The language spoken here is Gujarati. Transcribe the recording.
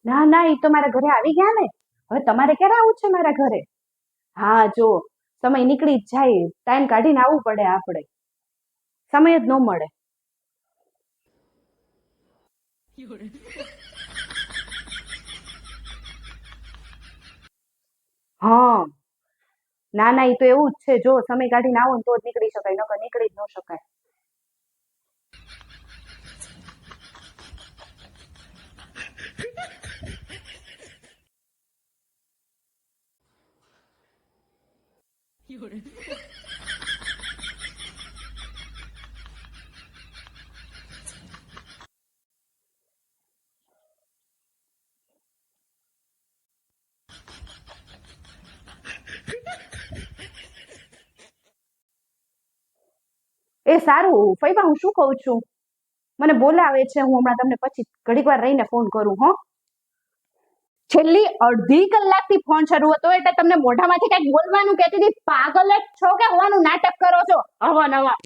ના ના, એ તો મારા ઘરે આવી ગયા ને. હવે તમારે ક્યારે આવું છે મારા ઘરે? હા જો, સમય નીકળી જ જાય, ટાઈમ કાઢીને આવવું પડે આપણે. સમય જ ન મળે. હા, ના ના, એ તો એવું જ છે. જો સમય કાઢીને આવો ને તો જ નીકળી શકાય, નકર નીકળી જ ન શકાય. એ સારું ફઈબા, હું શું કઉ છું, મને બોલાવે છે. હું હમણાં તમને પછી ઘડીક વાર રહીને ફોન કરું. હો, છેલ્લી અડધી કલાકથી ફોન શરૂ હતો એટલે તમને મોઢામાંથી કઈક બોલવાનું કહેતી હતી. પાગલ જ છો કે હોવાનું નાટક કરો છો હવા નવા?